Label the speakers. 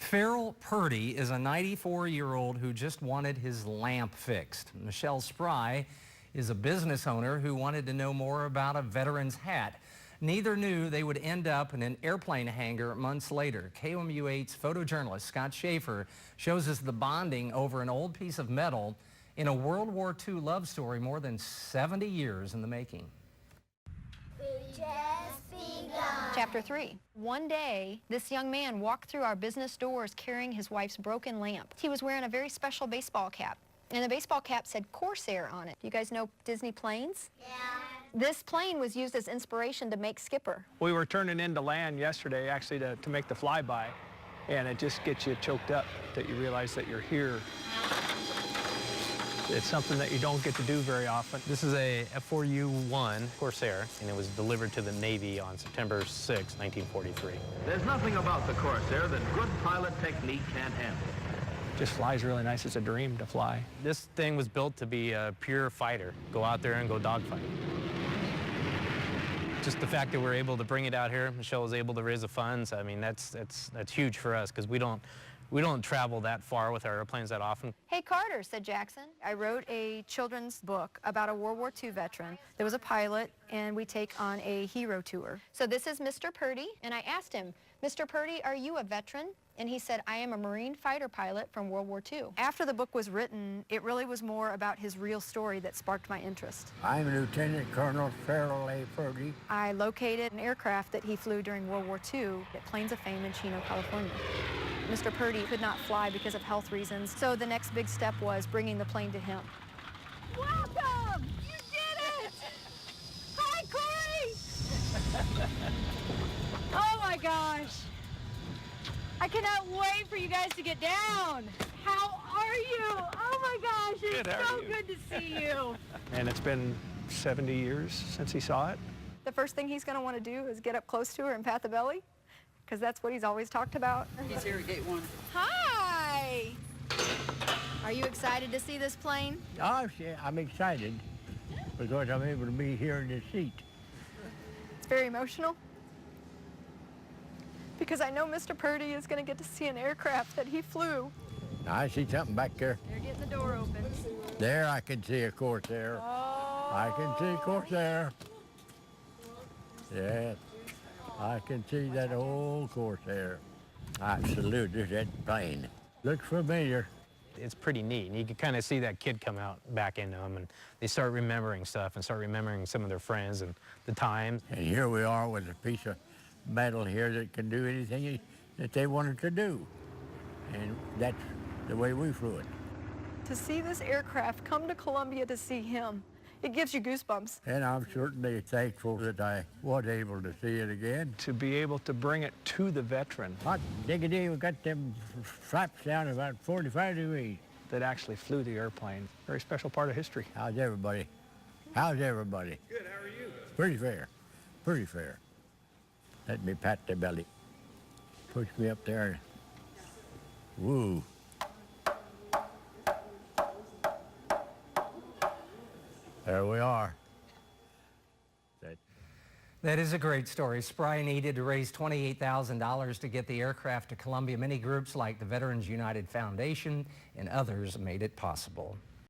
Speaker 1: Ferrill Purdy is a 94-year-old who just wanted his lamp fixed. Michele Spry is a business owner who wanted to know more about a veteran's hat. Neither knew they would end up in an airplane hangar months later. KOMU 8's photojournalist Schaefer shows us the bonding over an old piece of metal in a World War II love story more than 70 years in the making.
Speaker 2: Chapter 3. One day, this young man walked through our business doors carrying his wife's broken lamp. He was wearing a very special baseball cap, and the baseball cap said Corsair on it. You guys know Disney planes? Yeah. This plane was used as inspiration to make Skipper.
Speaker 3: We were turning into land yesterday, actually, to make the flyby, and it just gets you choked up that you realize that you're here. It's something that you don't get to do very often.
Speaker 4: This is a F4U-1 Corsair, and it was delivered to the Navy on September 6, 1943.
Speaker 5: There's nothing about the Corsair that good pilot technique can't handle.
Speaker 3: Just flies really nice. It's a dream to fly.
Speaker 4: This thing was built to be a pure fighter. Go out there and go dogfight. Just the fact that we're able to bring it out here, Michele was able to raise the funds. I mean, that's huge for us because we don't travel that far with our airplanes that often.
Speaker 2: Hey, Carter, said Jackson. I wrote a children's book about a World War II veteran. There was a pilot, and we take on a hero tour. So this is Mr. Purdy, and I asked him, Mr. Purdy, are you a veteran? And he said, I am a Marine fighter pilot from World War II. After the book was written, it really was more about his real story that sparked my interest.
Speaker 6: I'm Lieutenant Colonel Ferrill A. Purdy.
Speaker 2: I located an aircraft that he flew during World War II at Plains of Fame in Chino, California. Mr. Purdy could not fly because of health reasons, so the next big step was bringing the plane to him. Welcome! You did it! Hi, Corey! Oh my gosh! I cannot wait for you guys to get down. How are you? Oh my gosh, it's so good to see you.
Speaker 3: And it's been 70 years since he saw it.
Speaker 2: The first thing he's going to want to do is get up close to her and pat the belly, because that's what he's always talked about.
Speaker 7: He's here at gate 1.
Speaker 2: Hi! Are you excited to see this plane?
Speaker 6: Oh, yeah, I'm excited because I'm able to be here in this seat.
Speaker 2: It's very emotional, because I know Mr. Purdy is going to get to see an aircraft that he flew.
Speaker 6: I see something back there.
Speaker 2: They're getting the door open.
Speaker 6: There I can see a Corsair.
Speaker 2: Oh.
Speaker 6: I can see a Corsair. Yes, I can see that old Corsair. I salute that plane. Looks familiar.
Speaker 4: It's pretty neat, and you can kind of see that kid come out back into them, and they start remembering stuff and start remembering some of their friends and the times.
Speaker 6: And here we are with a piece of metal here that can do anything that they wanted to do. And that's the way we flew it.
Speaker 2: To see this aircraft come to Columbia to see him, it gives you goosebumps.
Speaker 6: And I'm certainly thankful that I was able to see it again.
Speaker 3: To be able to bring it to the veteran.
Speaker 6: Hot diggity, we got them flaps down about 45 degrees.
Speaker 3: That actually flew the airplane. Very special part of history.
Speaker 6: How's everybody? How's everybody?
Speaker 5: Good, how are you?
Speaker 6: Pretty fair, pretty fair. Let me pat the belly. Push me up there. Woo. There we are.
Speaker 1: That is a great story. Spry needed to raise $28,000 to get the aircraft to Columbia. Many groups like the Veterans United Foundation and others made it possible.